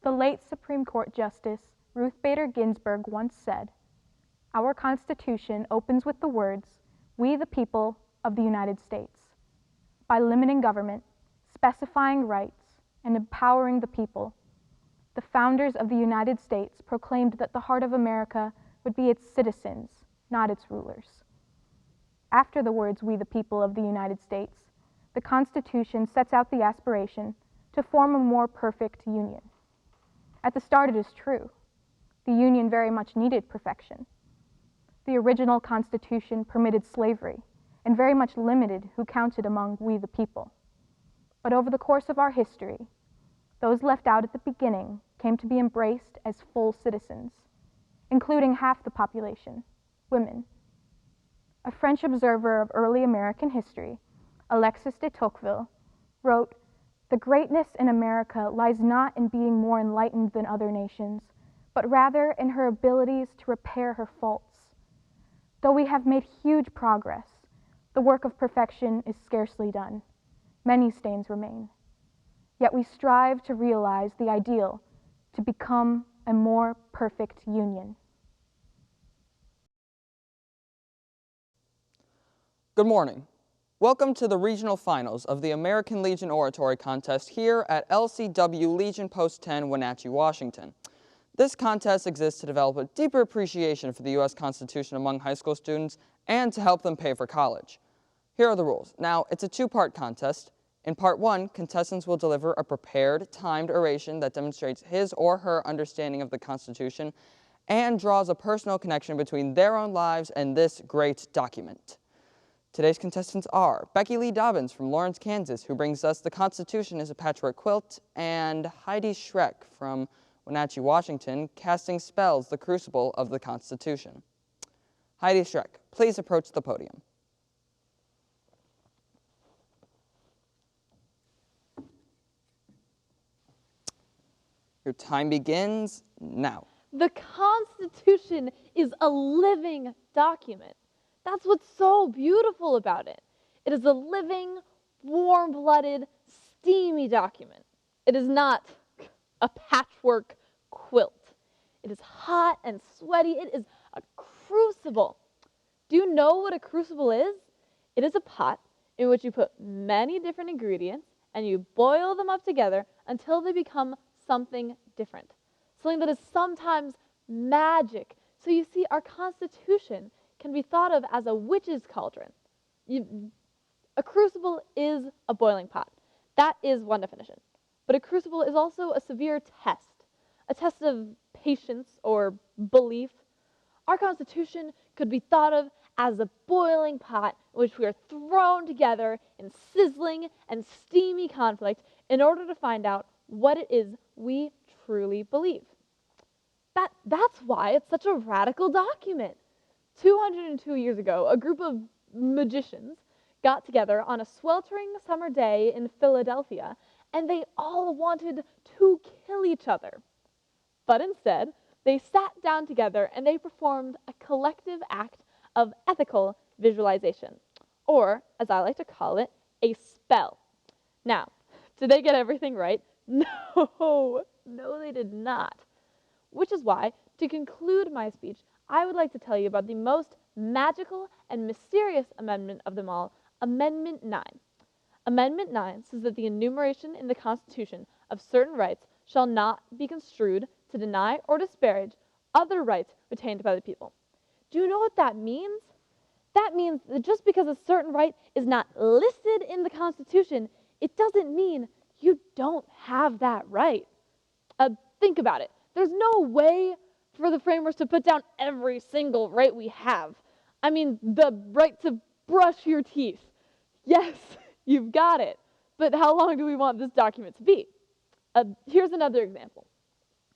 The late Supreme Court Justice Ruth Bader Ginsburg once said, "Our Constitution opens with the words, 'We the people of the United States.' By limiting government, specifying rights, and empowering the people, the founders of the United States proclaimed that the heart of America would be its citizens, not its rulers." After the words, "We the people of the United States," the Constitution sets out the aspiration to form a more perfect union. At the start, it is true. The Union very much needed perfection. The original Constitution permitted slavery and very much limited who counted among we the people. But over the course of our history, those left out at the beginning came to be embraced as full citizens, including half the population, women. A French observer of early American history, Alexis de Tocqueville, wrote, "The greatness in America lies not in being more enlightened than other nations, but rather in her abilities to repair her faults. Though we have made huge progress, the work of perfection is scarcely done. Many stains remain. Yet we strive to realize the ideal, to become a more perfect union." Good morning. Welcome to the regional finals of the American Legion Oratory Contest here at LCW Legion Post 10, Wenatchee, Washington. This contest exists to develop a deeper appreciation for the U.S. Constitution among high school students and to help them pay for college. Here are the rules. Now, it's a two-part contest. In part one, contestants will deliver a prepared, timed oration that demonstrates his or her understanding of the Constitution and draws a personal connection between their own lives and this great document. Today's contestants are Becky Lee Dobbins from Lawrence, Kansas, who brings us The Constitution is a Patchwork Quilt, and Heidi Schreck from Wenatchee, Washington, Casting Spells, The Crucible of the Constitution. Heidi Schreck, please approach the podium. Your time begins now. The Constitution is a living document. That's what's so beautiful about it. It is a living, warm-blooded, steamy document. It is not a patchwork quilt. It is hot and sweaty. It is a crucible. Do you know what a crucible is? It is a pot in which you put many different ingredients and you boil them up together until they become something different, something that is sometimes magic. So you see, our Constitution can be thought of as a witch's cauldron. A crucible is a boiling pot. That is one definition. But a crucible is also a severe test, a test of patience or belief. Our Constitution could be thought of as a boiling pot in which we are thrown together in sizzling and steamy conflict in order to find out what it is we truly believe. That's why it's such a radical document. 202 years ago, a group of magicians got together on a sweltering summer day in Philadelphia, and they all wanted to kill each other. But instead, they sat down together and they performed a collective act of ethical visualization, or, as I like to call it, a spell. Now, did they get everything right? No, they did not. Which is why, to conclude my speech, I would like to tell you about the most magical and mysterious amendment of them all, Amendment 9. Amendment 9 says that the enumeration in the Constitution of certain rights shall not be construed to deny or disparage other rights retained by the people. Do you know what that means? That means that just because a certain right is not listed in the Constitution, it doesn't mean you don't have that right. Think about it. There's no way for the framers to put down every single right we have. I mean, the right to brush your teeth. Yes, you've got it. But how long do we want this document to be? Here's another example.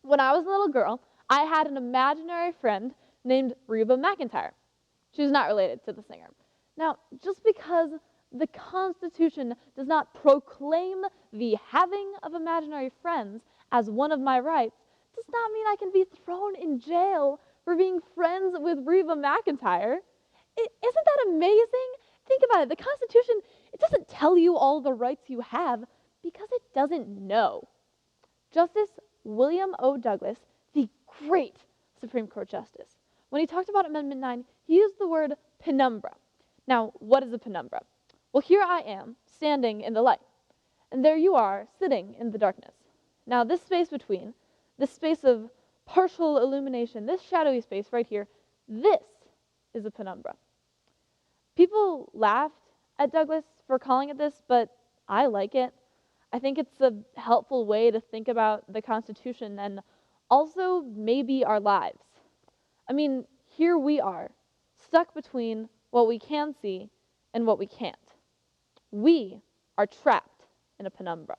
When I was a little girl, I had an imaginary friend named Reba McEntire. She's not related to the singer. Now, just because the Constitution does not proclaim the having of imaginary friends as one of my rights, does not mean I can be thrown in jail for being friends with Reba McEntire. Isn't that amazing? Think about it. The Constitution, it doesn't tell you all the rights you have because it doesn't know. Justice William O. Douglas, the great Supreme Court Justice. When he talked about Amendment 9, he used the word penumbra. Now, what is a penumbra? Well, here I am, standing in the light, and there you are, sitting in the darkness. Now, this space between, this space of partial illumination, this shadowy space right here, this is a penumbra. People laughed at Douglas for calling it this, but I like it. I think it's a helpful way to think about the Constitution and also maybe our lives. I mean, here we are, stuck between what we can see and what we can't. We are trapped in a penumbra.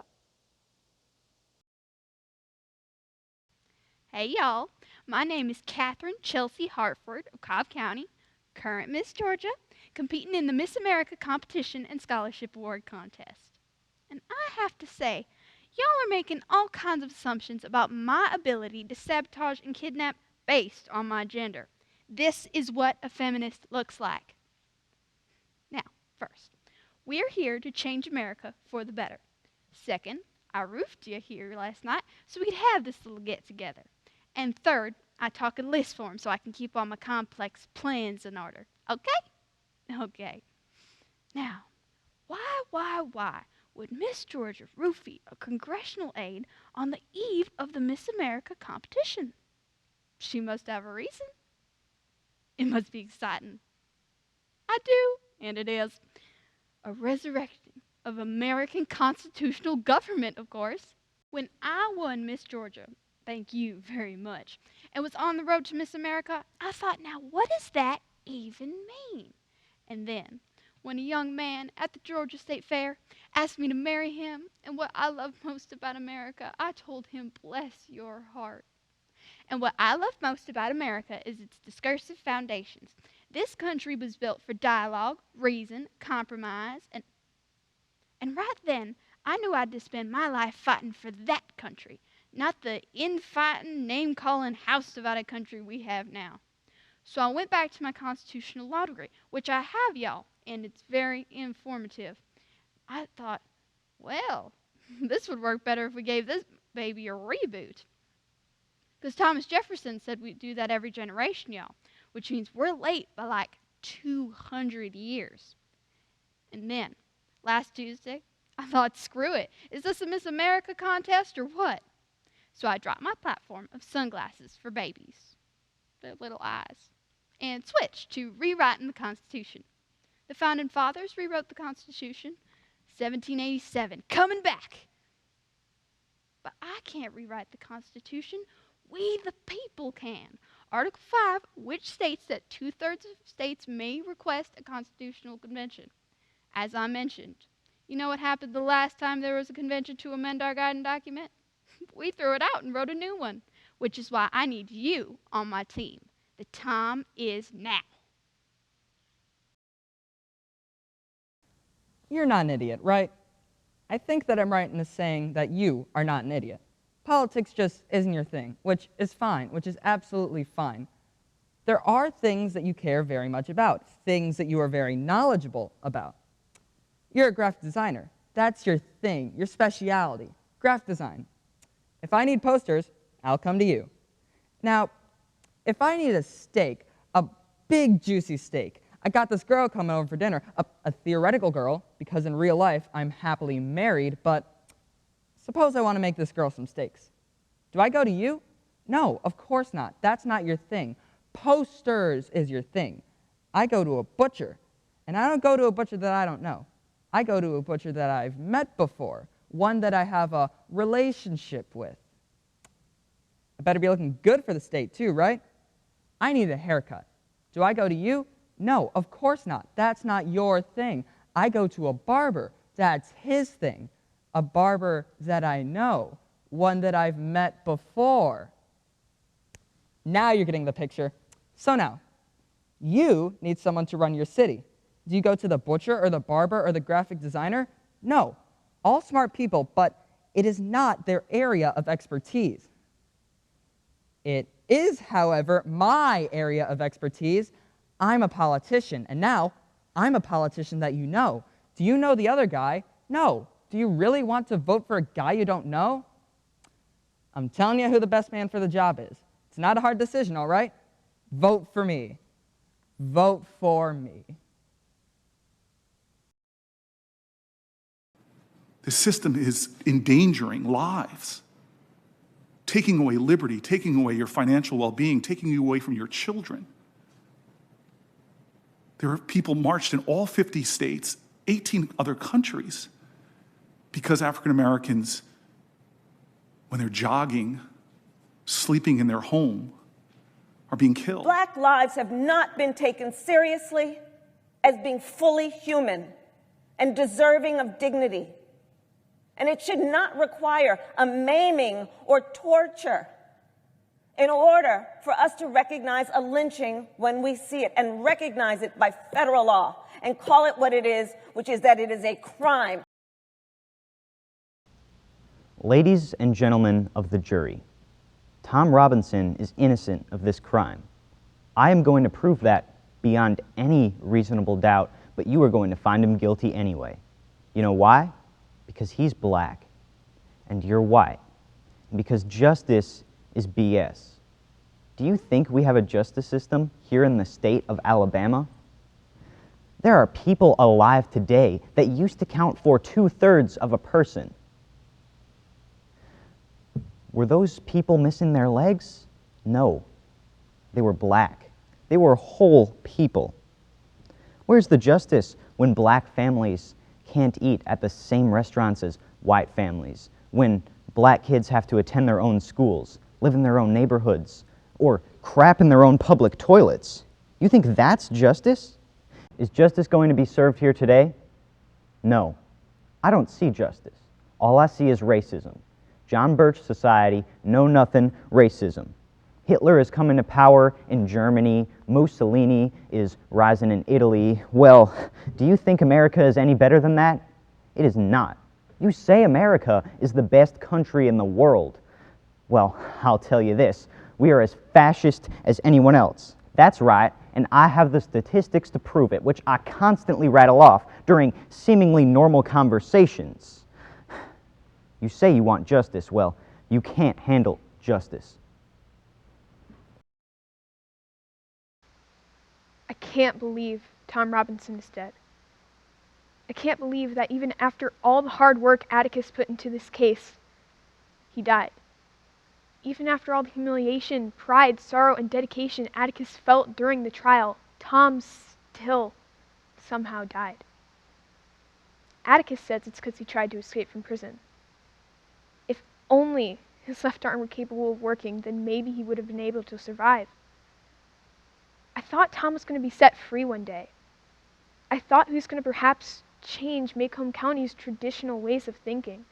Hey y'all, my name is Catherine Chelsea Hartford of Cobb County, current Miss Georgia, competing in the Miss America Competition and Scholarship Award Contest. And I have to say, y'all are making all kinds of assumptions about my ability to sabotage and kidnap based on my gender. This is what a feminist looks like. Now, first, we're here to change America for the better. Second, I roofed you here last night so we could have this little get-together. And third, I talk in list form so I can keep all my complex plans in order. Okay? Okay. Now, why would Miss Georgia roofie a congressional aide on the eve of the Miss America competition? She must have a reason. It must be exciting. I do, and it is. A resurrecting of American constitutional government, of course. When I won Miss Georgia, thank you very much, and was on the road to Miss America, I thought, now what does that even mean? And then, when a young man at the Georgia State Fair asked me to marry him and what I love most about America, I told him, bless your heart. And what I love most about America is its discursive foundations. This country was built for dialogue, reason, compromise, and right then, I knew I had to spend my life fighting for that country, not the infighting, name-calling, house-divided country we have now. So I went back to my constitutional law degree, which I have, y'all, and it's very informative. I thought, well, this would work better if we gave this baby a reboot. Because Thomas Jefferson said we'd do that every generation, y'all, which means we're late by like 200 years. And then, last Tuesday, I thought, screw it. Is this a Miss America contest or what? So I dropped my platform of sunglasses for babies, their little eyes, and switched to rewriting the Constitution. The Founding Fathers rewrote the Constitution, 1787, coming back. But I can't rewrite the Constitution. We, the people, can. Article 5, which states that 2/3 of states may request a constitutional convention. As I mentioned, you know what happened the last time there was a convention to amend our guiding document? We threw it out and wrote a new one, which is why I need you on my team. The time is now. You're not an idiot, right? I think that I'm right in saying that you are not an idiot. Politics just isn't your thing, which is fine, which is absolutely fine. There are things that you care very much about, things that you are very knowledgeable about. You're a graphic designer. That's your thing, your speciality, graphic design. If I need posters, I'll come to you. Now, if I need a steak, a big juicy steak, I got this girl coming over for dinner, a theoretical girl, because in real life I'm happily married, but suppose I want to make this girl some steaks. Do I go to you? No, of course not. That's not your thing. Posters is your thing. I go to a butcher, and I don't go to a butcher that I don't know. I go to a butcher that I've met before, one that I have a relationship with. I better be looking good for the state too, right? I need a haircut. Do I go to you? No, of course not. That's not your thing. I go to a barber. That's his thing. A barber that I know, one that I've met before. Now you're getting the picture. So now, you need someone to run your city. Do you go to the butcher or the barber or the graphic designer? No. All smart people, but it is not their area of expertise. It is, however, my area of expertise. I'm a politician, and now I'm a politician that you know. Do you know the other guy? No. Do you really want to vote for a guy you don't know? I'm telling you who the best man for the job is. It's not a hard decision, all right? Vote for me. Vote for me. The system is endangering lives, taking away liberty, taking away your financial well-being, taking you away from your children. There are people marched in all 50 states, 18 other countries, because African Americans, when they're jogging, sleeping in their home, are being killed. Black lives have not been taken seriously as being fully human and deserving of dignity. And it should not require a maiming or torture in order for us to recognize a lynching when we see it, and recognize it by federal law and call it what it is, which is that it is a crime. Ladies and gentlemen of the jury, Tom Robinson is innocent of this crime. I am going to prove that beyond any reasonable doubt, but you are going to find him guilty anyway. You know why? Because he's black, and you're white, and because justice is BS. Do you think we have a justice system here in the state of Alabama? There are people alive today that used to count for 2/3 of a person. Were those people missing their legs? No. They were black. They were whole people. Where's the justice when black families can't eat at the same restaurants as white families, when black kids have to attend their own schools, live in their own neighborhoods, or crap in their own public toilets? You think that's justice? Is justice going to be served here today? No. I don't see justice. All I see is racism. John Birch society, know-nothing racism. Hitler is coming to power in Germany. Mussolini is rising in Italy. Well, do you think America is any better than that? It is not. You say America is the best country in the world. Well, I'll tell you this. We are as fascist as anyone else. That's right, and I have the statistics to prove it, which I constantly rattle off during seemingly normal conversations. You say you want justice. Well, you can't handle justice. I can't believe Tom Robinson is dead. I can't believe that even after all the hard work Atticus put into this case, he died. Even after all the humiliation, pride, sorrow, and dedication Atticus felt during the trial, Tom still somehow died. Atticus says it's because he tried to escape from prison. If only his left arm were capable of working, then maybe he would have been able to survive. I thought Tom was going to be set free one day. I thought he was going to perhaps change Macomb County's traditional ways of thinking.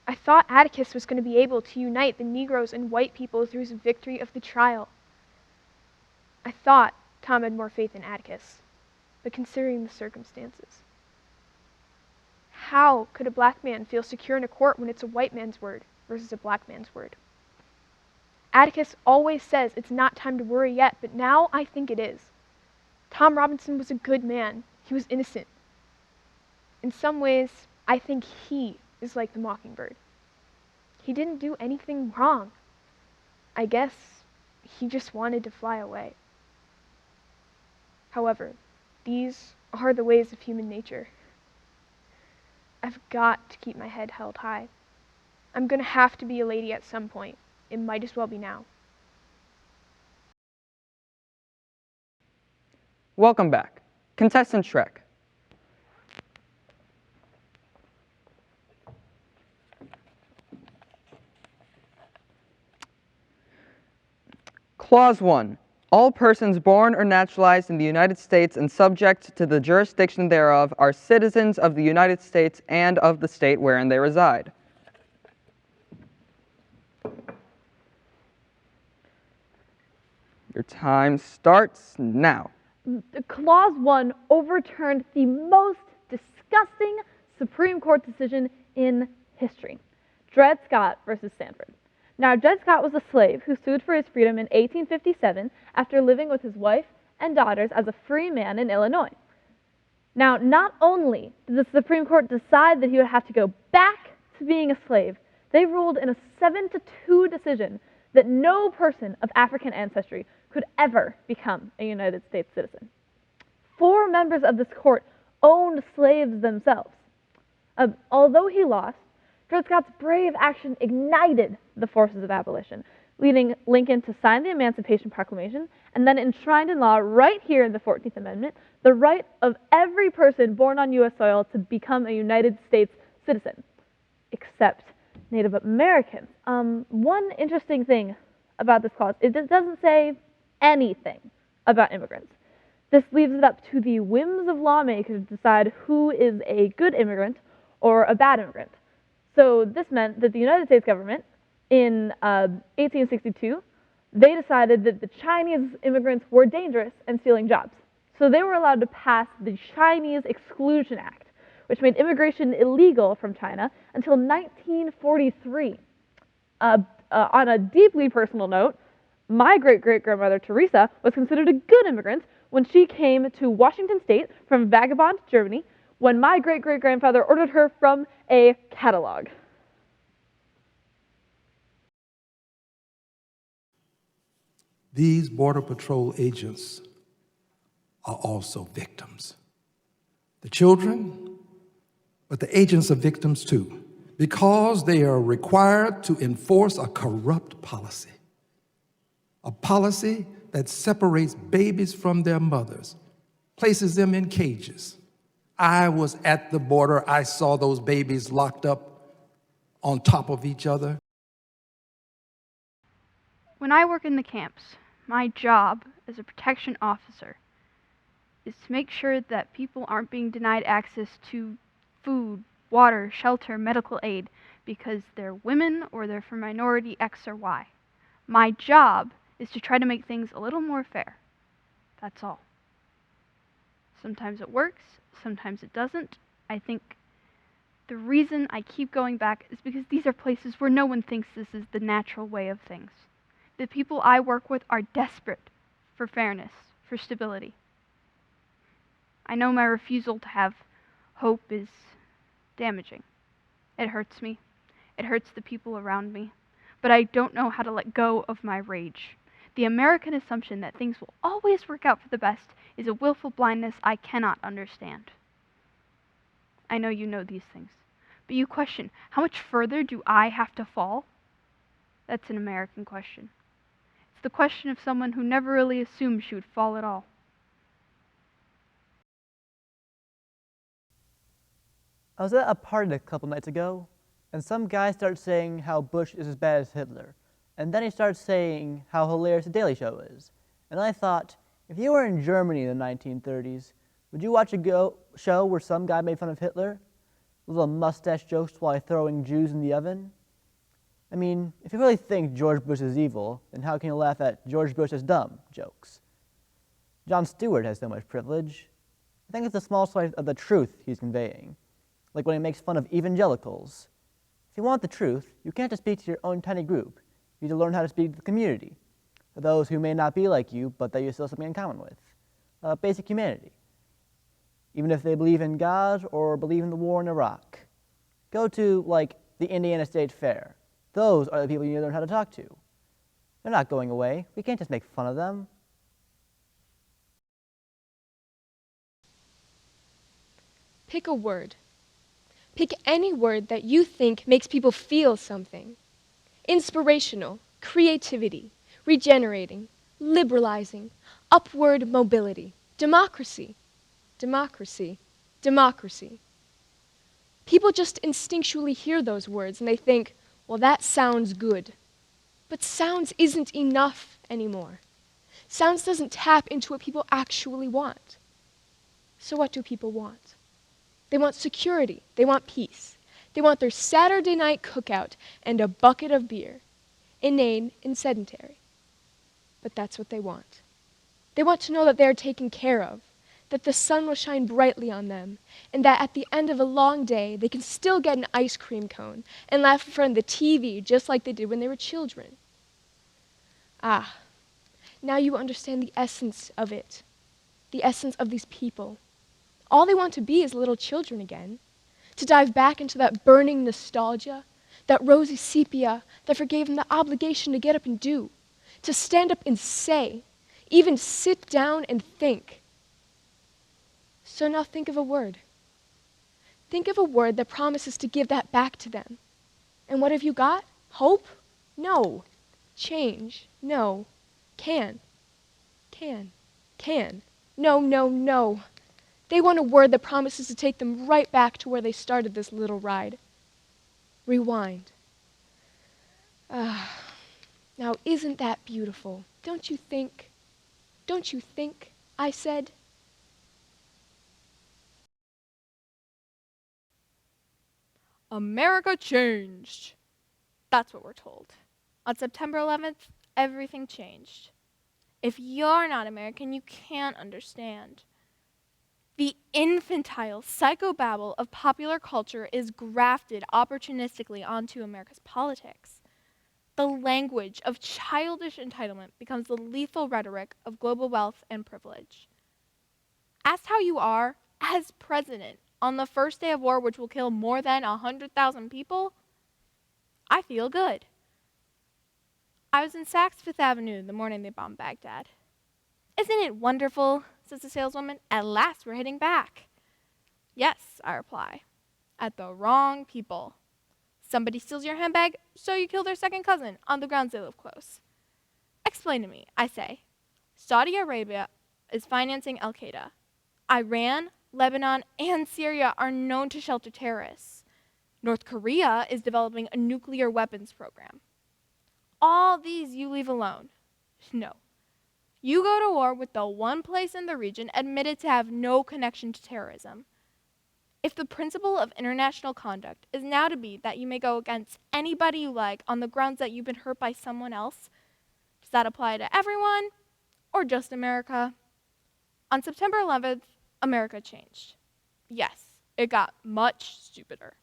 I thought Atticus was going to be able to unite the Negroes and white people through his victory of the trial. I thought Tom had more faith in Atticus, but considering the circumstances, how could a black man feel secure in a court when it's a white man's word versus a black man's word? Atticus always says it's not time to worry yet, but now I think it is. Tom Robinson was a good man. He was innocent. In some ways, I think he is like the Mockingbird. He didn't do anything wrong. I guess he just wanted to fly away. However, these are the ways of human nature. I've got to keep my head held high. I'm going to have to be a lady at some point. It might as well be now. Welcome back. Contestant Schreck. Clause 1. All persons born or naturalized in the United States and subject to the jurisdiction thereof are citizens of the United States and of the state wherein they reside. Your time starts now. Clause 1 overturned the most disgusting Supreme Court decision in history. Dred Scott versus Sanford. Now, Dred Scott was a slave who sued for his freedom in 1857 after living with his wife and daughters as a free man in Illinois. Now, not only did the Supreme Court decide that he would have to go back to being a slave, they ruled in a 7-2 decision that no person of African ancestry could ever become a United States citizen. 4 members of this court owned slaves themselves. Although he lost, Dred Scott's brave action ignited the forces of abolition, leading Lincoln to sign the Emancipation Proclamation and then enshrined in law right here in the 14th Amendment the right of every person born on U.S. soil to become a United States citizen, except Native Americans. One interesting thing about this clause is it doesn't say anything about immigrants. This leaves it up to the whims of lawmakers to decide who is a good immigrant or a bad immigrant. So this meant that the United States government, in 1862, they decided that the Chinese immigrants were dangerous and stealing jobs. So they were allowed to pass the Chinese Exclusion Act, which made immigration illegal from China until 1943. On a deeply personal note, my great-great-grandmother Teresa was considered a good immigrant when she came to Washington State from vagabond Germany when my great-great-grandfather ordered her from a catalog. These Border Patrol agents are also victims. The children, but the agents are victims too, because they are required to enforce a corrupt policy, a policy that separates babies from their mothers, places them in cages. I was at the border. I saw those babies locked up on top of each other. When I work in the camps, my job as a protection officer is to make sure that people aren't being denied access to food, water, shelter, medical aid because they're women or they're from minority X or Y. My job is to try to make things a little more fair. That's all. Sometimes it works, sometimes it doesn't. I think the reason I keep going back is because these are places where no one thinks this is the natural way of things. The people I work with are desperate for fairness, for stability. I know my refusal to have hope is damaging. It hurts me. It hurts the people around me. But I don't know how to let go of my rage. The American assumption that things will always work out for the best is a willful blindness I cannot understand. I know you know these things, but you question, how much further do I have to fall? That's an American question. It's the question of someone who never really assumed she would fall at all. I was at a party a couple nights ago, and some guy starts saying how Bush is as bad as Hitler. And then he starts saying how hilarious The Daily Show is. And I thought, if you were in Germany in the 1930s, would you watch a show where some guy made fun of Hitler? Little mustache jokes while throwing Jews in the oven? I mean, if you really think George Bush is evil, then how can you laugh at George Bush is dumb jokes? Jon Stewart has so much privilege. I think it's a small slice of the truth he's conveying, like when he makes fun of evangelicals. If you want the truth, you can't just speak to your own tiny group. You need to learn how to speak to the community, to those who may not be like you, but that you still have something in common with. Basic humanity. Even if they believe in God or believe in the war in Iraq. Go to, like, the Indiana State Fair. Those are the people you need to learn how to talk to. They're not going away. We can't just make fun of them. Pick a word. Pick any word that you think makes people feel something. Inspirational, creativity, regenerating, liberalizing, upward mobility, democracy, democracy, democracy. People just instinctually hear those words and they think, well, that sounds good. But sounds isn't enough anymore. Sounds doesn't tap into what people actually want. So what do people want? They want security. They want peace. They want their Saturday night cookout and a bucket of beer. Inane and sedentary. But that's what they want. They want to know that they are taken care of, that the sun will shine brightly on them, and that at the end of a long day, they can still get an ice cream cone and laugh in front of the TV just like they did when they were children. Ah, now you understand the essence of it, the essence of these people. All they want to be is little children again, to dive back into that burning nostalgia, that rosy sepia that forgave him the obligation to get up and do, to stand up and say, even sit down and think. So now think of a word. Think of a word that promises to give that back to them. And what have you got? Hope? No. Change? No. Can. No, no, no. They want a word that promises to take them right back to where they started this little ride. Rewind. Now isn't that beautiful? Don't you think? Don't you think? I said. America changed. That's what we're told. On September 11th, everything changed. If you're not American, you can't understand. The infantile psychobabble of popular culture is grafted opportunistically onto America's politics. The language of childish entitlement becomes the lethal rhetoric of global wealth and privilege. Asked how you are, as president, on the first day of war which will kill more than 100,000 people, I feel good. I was in Saks Fifth Avenue the morning they bombed Baghdad. Isn't it wonderful, says the saleswoman. At last we're hitting back. Yes, I reply. At the wrong people. Somebody steals your handbag, so you kill their second cousin on the grounds they live close. Explain to me, I say. Saudi Arabia is financing Al-Qaeda. Iran, Lebanon, and Syria are known to shelter terrorists. North Korea is developing a nuclear weapons program. All these you leave alone. No. You go to war with the one place in the region admitted to have no connection to terrorism. If the principle of international conduct is now to be that you may go against anybody you like on the grounds that you've been hurt by someone else, does that apply to everyone or just America? On September 11th, America changed. Yes, it got much stupider.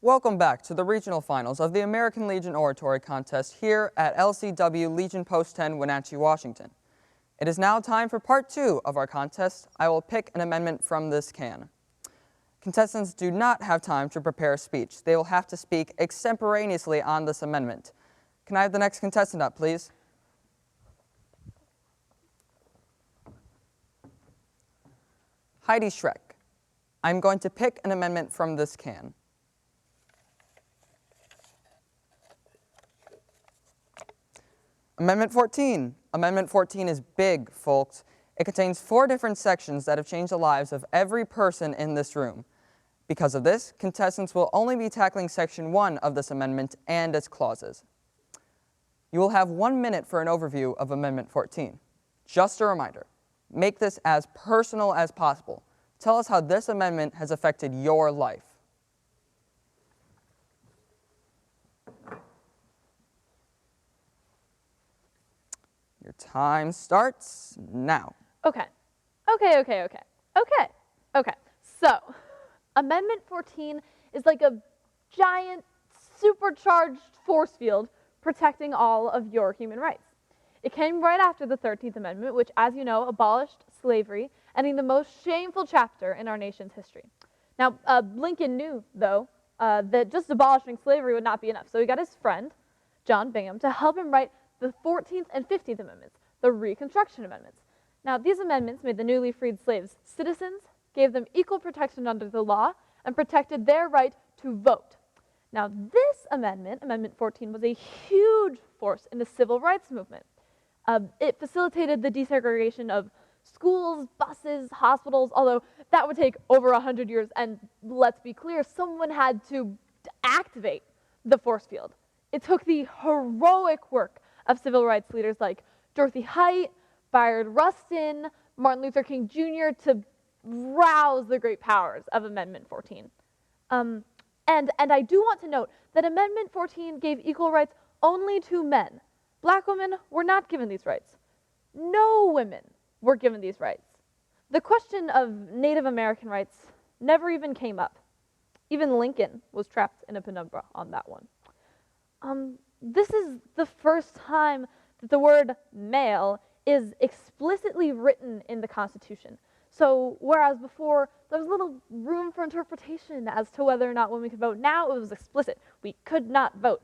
Welcome back to the regional finals of the American Legion Oratory Contest here at LCW Legion Post 10, Wenatchee, Washington. It is now time for part 2 of our contest. I will pick an amendment from this can. Contestants do not have time to prepare a speech. They will have to speak extemporaneously on this amendment. Can I have the next contestant up, please? Heidi Schreck. I'm going to pick an amendment from this can. Amendment 14. Amendment 14 is big, folks. It contains 4 different sections that have changed the lives of every person in this room. Because of this, contestants will only be tackling Section 1 of this amendment and its clauses. You will have 1 minute for an overview of Amendment 14. Just a reminder, make this as personal as possible. Tell us how this amendment has affected your life. Your time starts now. Okay. So, Amendment 14 is like a giant, supercharged force field protecting all of your human rights. It came right after the 13th Amendment, which, as you know, abolished slavery, ending the most shameful chapter in our nation's history. Now, Lincoln knew, though, that just abolishing slavery would not be enough, so he got his friend, John Bingham, to help him write the 14th and 15th Amendments, the Reconstruction Amendments. Now, these amendments made the newly freed slaves citizens, gave them equal protection under the law, and protected their right to vote. Now, this amendment, Amendment 14, was a huge force in the civil rights movement. It facilitated the desegregation of schools, buses, hospitals, although that would take over 100 years, and let's be clear, someone had to activate the force field. It took the heroic work of civil rights leaders like Dorothy Height, Bayard Rustin, Martin Luther King Jr. to rouse the great powers of Amendment 14. And I do want to note that Amendment 14 gave equal rights only to men. Black women were not given these rights. No women were given these rights. The question of Native American rights never even came up. Even Lincoln was trapped in a penumbra on that one. This is the first time that the word male is explicitly written in the Constitution. So whereas before there was little room for interpretation as to whether or not women could vote. Now it was explicit. We could not vote.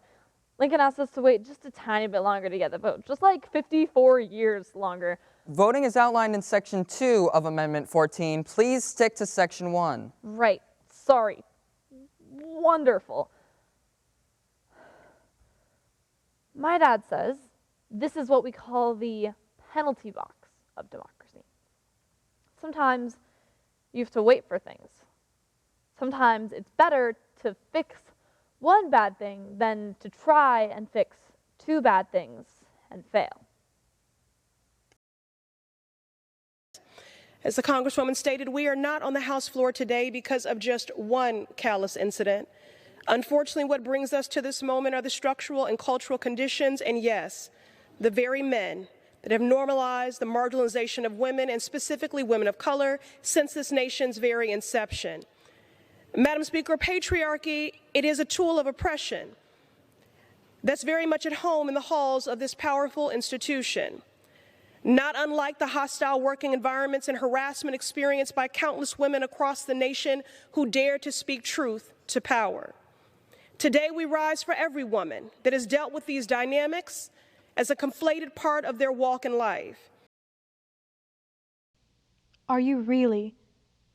Lincoln asked us to wait just a tiny bit longer to get the vote, just like 54 years longer. Voting is outlined in Section 2 of Amendment 14. Please stick to Section 1. Right. Sorry. Wonderful. My dad says this is what we call the penalty box of democracy. Sometimes you have to wait for things. Sometimes it's better to fix one bad thing than to try and fix two bad things and fail. As the Congresswoman stated, we are not on the House floor today because of just one callous incident. Unfortunately, what brings us to this moment are the structural and cultural conditions, and yes, the very men that have normalized the marginalization of women, and specifically women of color, since this nation's very inception. Madam Speaker, patriarchy, it is a tool of oppression that's very much at home in the halls of this powerful institution. Not unlike the hostile working environments and harassment experienced by countless women across the nation who dare to speak truth to power. Today, we rise for every woman that has dealt with these dynamics as a conflated part of their walk in life. Are you really,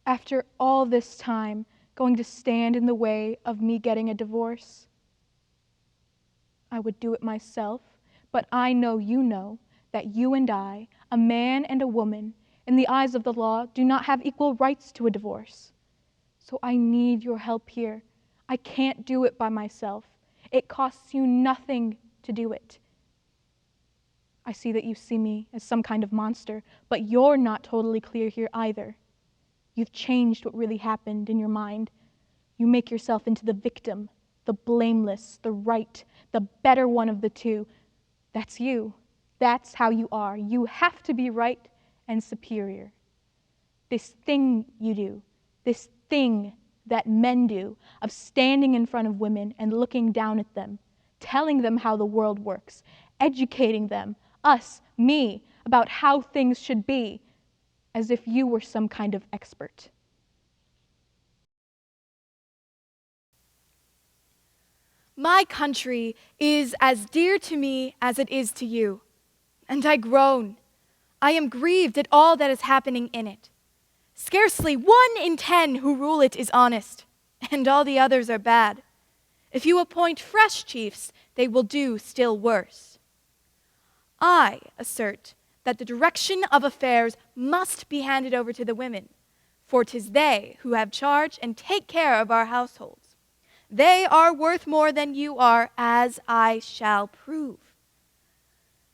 after all this time, going to stand in the way of me getting a divorce? I would do it myself, but I know you know that you and I, a man and a woman, in the eyes of the law, do not have equal rights to a divorce. So I need your help here. I can't do it by myself. It costs you nothing to do it. I see that you see me as some kind of monster, but you're not totally clear here either. You've changed what really happened in your mind. You make yourself into the victim, the blameless, the right, the better one of the two. That's you. That's how you are. You have to be right and superior. This thing you do, this thing that men do, of standing in front of women and looking down at them, telling them how the world works, educating them, us, me, about how things should be, as if you were some kind of expert. My country is as dear to me as it is to you, and I groan. I am grieved at all that is happening in it. Scarcely 1 in 10 who rule it is honest, and all the others are bad. If you appoint fresh chiefs, they will do still worse. I assert that the direction of affairs must be handed over to the women, for 'tis they who have charge and take care of our households. They are worth more than you are, as I shall prove.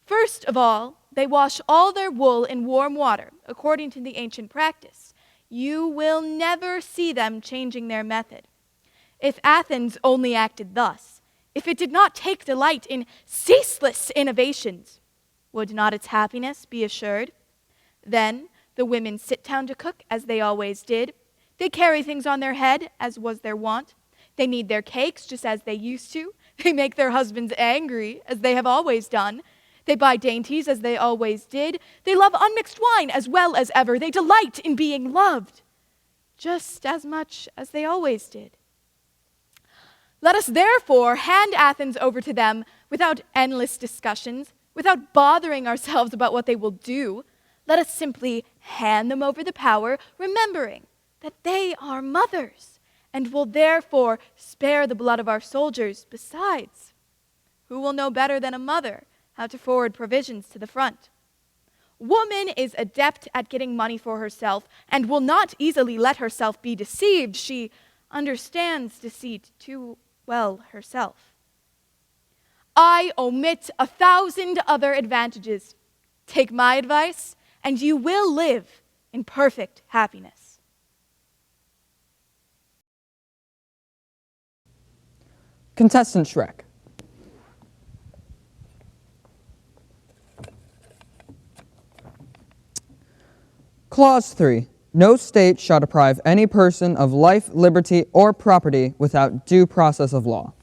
First of all, they wash all their wool in warm water, according to the ancient practice. You will never see them changing their method. If Athens only acted thus, if it did not take delight in ceaseless innovations, would not its happiness be assured? Then the women sit down to cook as they always did. They carry things on their head as was their wont. They knead their cakes just as they used to. They make their husbands angry as they have always done. They buy dainties as they always did. They love unmixed wine as well as ever. They delight in being loved just as much as they always did. Let us therefore hand Athens over to them without endless discussions, without bothering ourselves about what they will do. Let us simply hand them over the power, remembering that they are mothers and will therefore spare the blood of our soldiers. Besides, who will know better than a mother how to forward provisions to the front? Woman is adept at getting money for herself and will not easily let herself be deceived. She understands deceit too well herself. I omit 1,000 other advantages. Take my advice, and you will live in perfect happiness. Contestant Schreck. Clause 3. No state shall deprive any person of life, liberty, or property without due process of law.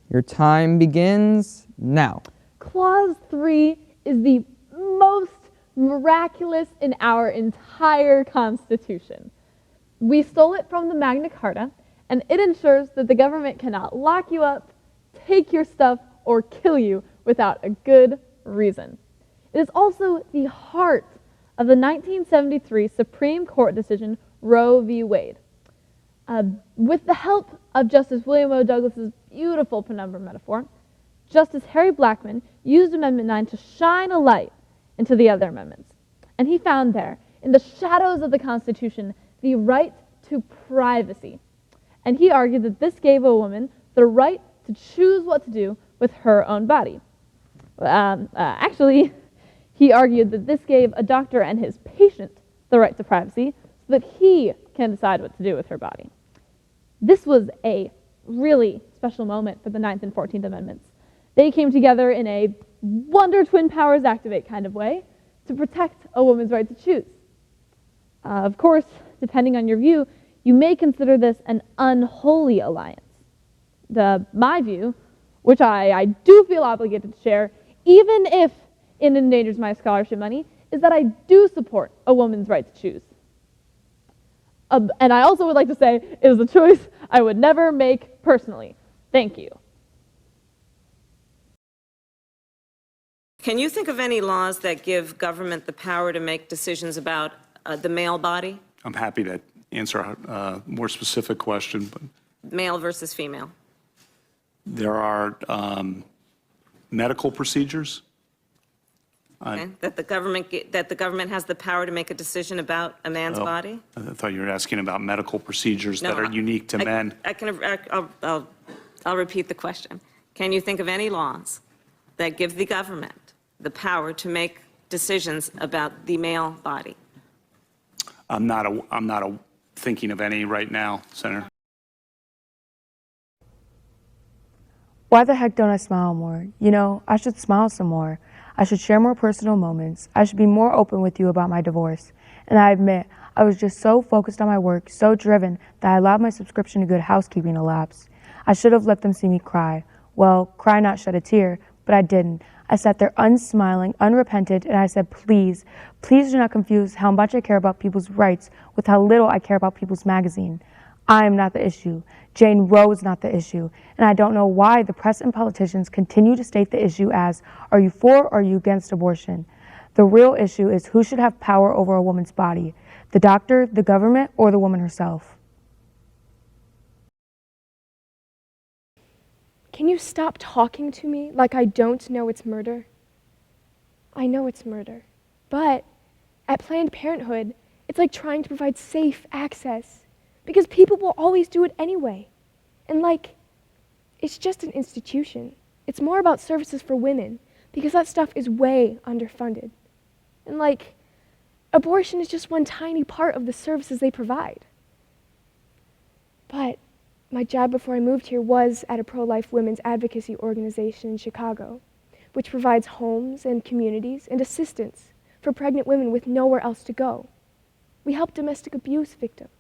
Your time begins now. Clause 3 is the most miraculous in our entire Constitution. We stole it from the Magna Carta, and it ensures that the government cannot lock you up, take your stuff, or kill you without a good reason. It is also the heart of the 1973 Supreme Court decision Roe v. Wade. With the help of Justice William O. Douglas's beautiful penumbra metaphor, Justice Harry Blackmun used Amendment 9 to shine a light into the other amendments. And he found there, in the shadows of the Constitution, the right to privacy. And he argued that this gave a woman the right to choose what to do with her own body. Actually, he argued that this gave a doctor and his patient the right to privacy so that he can decide what to do with her body. This was a really special moment for the 9th and 14th Amendments. They came together in a Wonder Twin Powers Activate kind of way to protect a woman's right to choose. Of course, depending on your view, you may consider this an unholy alliance. My view, which I do feel obligated to share, even if it endangers my scholarship money, is that I do support a woman's right to choose. And I also would like to say it is a choice I would never make personally. Thank you. Can you think of any laws that give government the power to make decisions about the male body? I'm happy to answer a more specific question, but Male versus female. there are medical procedures. Okay? That the government has the power to make a decision about a man's body? I thought you were asking about medical procedures that are unique to men. I'll repeat the question. Can you think of any laws that give the government the power to make decisions about the male body? I'm not thinking of any right now, Senator. Why the heck don't I smile more? You know, I should smile some more. I should share more personal moments. I should be more open with you about my divorce. And I admit, I was just so focused on my work, so driven, that I allowed my subscription to Good Housekeeping to lapse. I should have let them see me cry. Well, cry not shed a tear, but I didn't. I sat there unsmiling, unrepentant, and I said, please, please do not confuse how much I care about people's rights with how little I care about People's Magazine. I am not the issue. Jane Roe is not the issue. And I don't know why the press and politicians continue to state the issue as, are you for or are you against abortion? The real issue is who should have power over a woman's body, the doctor, the government, or the woman herself. Can you stop talking to me like I don't know it's murder? I know it's murder. But at Planned Parenthood, it's like trying to provide safe access because people will always do it anyway. And it's just an institution. It's more about services for women because that stuff is way underfunded. And abortion is just one tiny part of the services they provide. But my job before I moved here was at a pro-life women's advocacy organization in Chicago, which provides homes and communities and assistance for pregnant women with nowhere else to go. We help domestic abuse victims,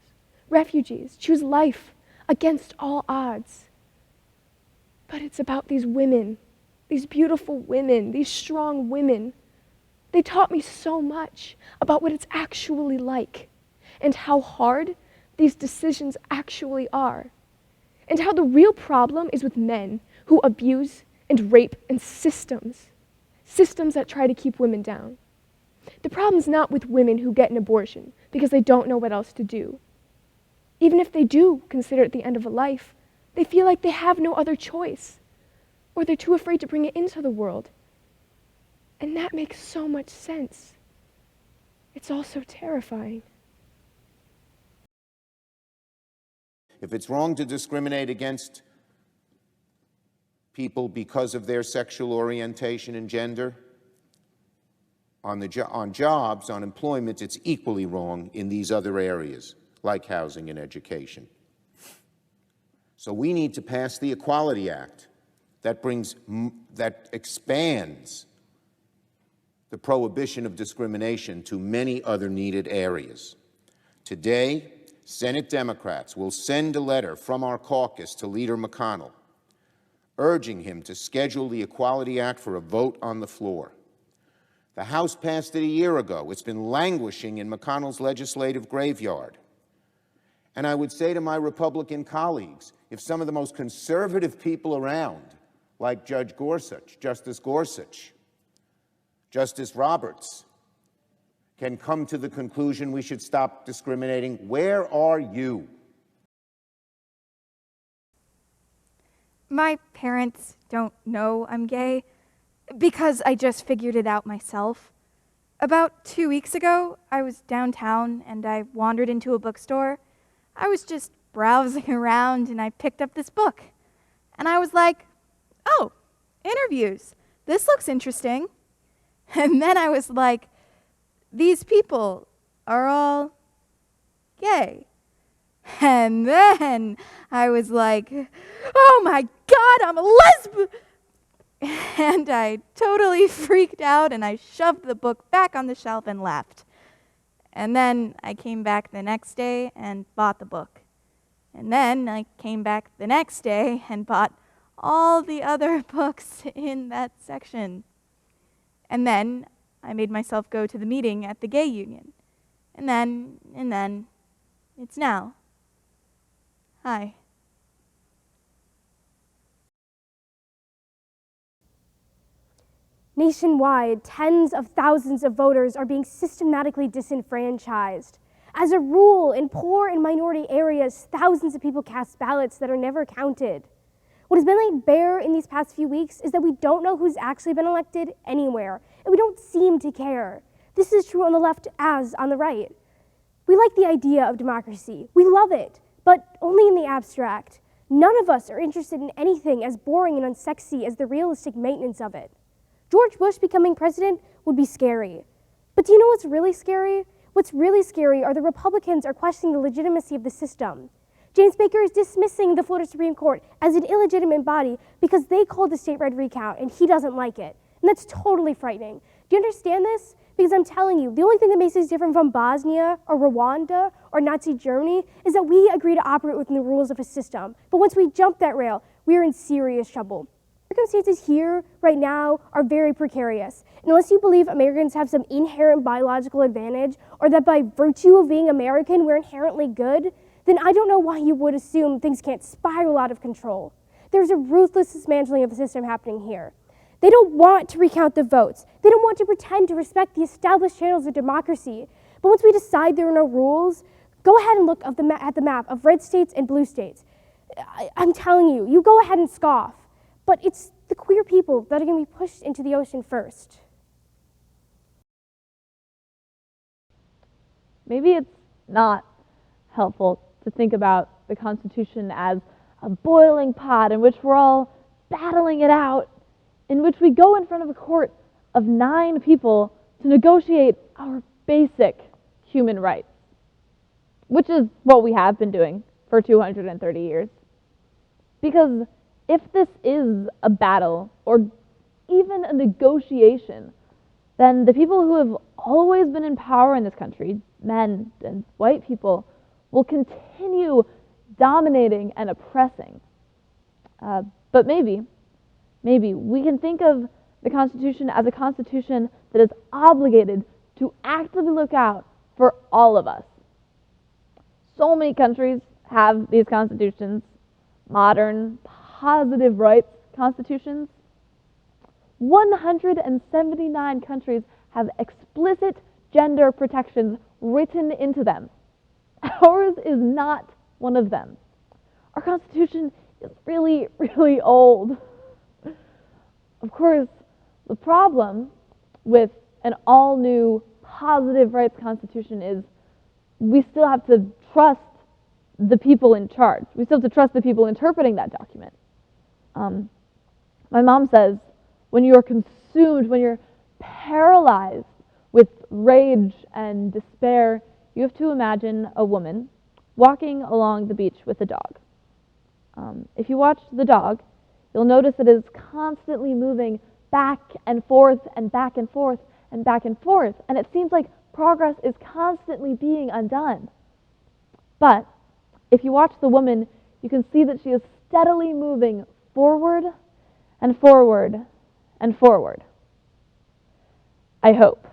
refugees, choose life against all odds. But it's about these women, these beautiful women, these strong women. They taught me so much about what it's actually like and how hard these decisions actually are. And how the real problem is with men who abuse and rape and systems that try to keep women down. The problem's not with women who get an abortion because they don't know what else to do. Even if they do consider it the end of a life, they feel like they have no other choice, or they're too afraid to bring it into the world. And that makes so much sense. It's also terrifying. If it's wrong to discriminate against people because of their sexual orientation and gender, on jobs, on employment, it's equally wrong in these other areas, like housing and education. So we need to pass the Equality Act that expands the prohibition of discrimination to many other needed areas. Today, Senate Democrats will send a letter from our caucus to Leader McConnell, urging him to schedule the Equality Act for a vote on the floor. The House passed it a year ago. It's been languishing in McConnell's legislative graveyard. And I would say to my Republican colleagues, if some of the most conservative people around, like Judge Gorsuch, Justice Gorsuch, Justice Roberts, can come to the conclusion we should stop discriminating, where are you? My parents don't know I'm gay because I just figured it out myself. About 2 weeks ago, I was downtown and I wandered into a bookstore. I was just browsing around and I picked up this book. And I was like, oh, interviews. This looks interesting. And then I was like, these people are all gay. And then I was like, oh my God, I'm a lesbian! And I totally freaked out and I shoved the book back on the shelf and left. And then I came back the next day and bought the book. And then I came back the next day and bought all the other books in that section. And then I made myself go to the meeting at the gay union. And then, it's now. Hi. Nationwide, tens of thousands of voters are being systematically disenfranchised. As a rule, in poor and minority areas, thousands of people cast ballots that are never counted. What has been laid bare in these past few weeks is that we don't know who's actually been elected anywhere, and we don't seem to care. This is true on the left as on the right. We like the idea of democracy. We love it, but only in the abstract. None of us are interested in anything as boring and unsexy as the realistic maintenance of it. George Bush becoming president would be scary. But do you know what's really scary? What's really scary are the Republicans are questioning the legitimacy of the system. James Baker is dismissing the Florida Supreme Court as an illegitimate body because they called the statewide recount and he doesn't like it. And that's totally frightening. Do you understand this? Because I'm telling you, the only thing that makes us different from Bosnia or Rwanda or Nazi Germany is that we agree to operate within the rules of a system. But once we jump that rail, we are in serious trouble. Circumstances here right now are very precarious. And unless you believe Americans have some inherent biological advantage or that by virtue of being American we're inherently good, then I don't know why you would assume things can't spiral out of control. There's a ruthless dismantling of the system happening here. They don't want to recount the votes. They don't want to pretend to respect the established channels of democracy. But once we decide there are no rules, go ahead and look at the map of red states and blue states. I'm telling you, you go ahead and scoff. But it's the queer people that are going to be pushed into the ocean first. Maybe it's not helpful to think about the Constitution as a boiling pot in which we're all battling it out, in which we go in front of a court of 9 people to negotiate our basic human rights, which is what we have been doing for 230 years. Because if this is a battle or even a negotiation, then the people who have always been in power in this country, men and white people, will continue dominating and oppressing. But maybe we can think of the Constitution as a Constitution that is obligated to actively look out for all of us. So many countries have these constitutions, modern, positive rights constitutions. 179 countries have explicit gender protections written into them. Ours is not one of them. Our Constitution is really, really old. Of course, the problem with an all-new positive rights Constitution is we still have to trust the people in charge. We still have to trust the people interpreting that document. My mom says, when you're consumed, when you're paralyzed with rage and despair, you have to imagine a woman walking along the beach with a dog. If you watch the dog, you'll notice it is constantly moving back and forth and back and forth and back and forth, and it seems like progress is constantly being undone. But if you watch the woman, you can see that she is steadily moving forward and forward and forward. I hope.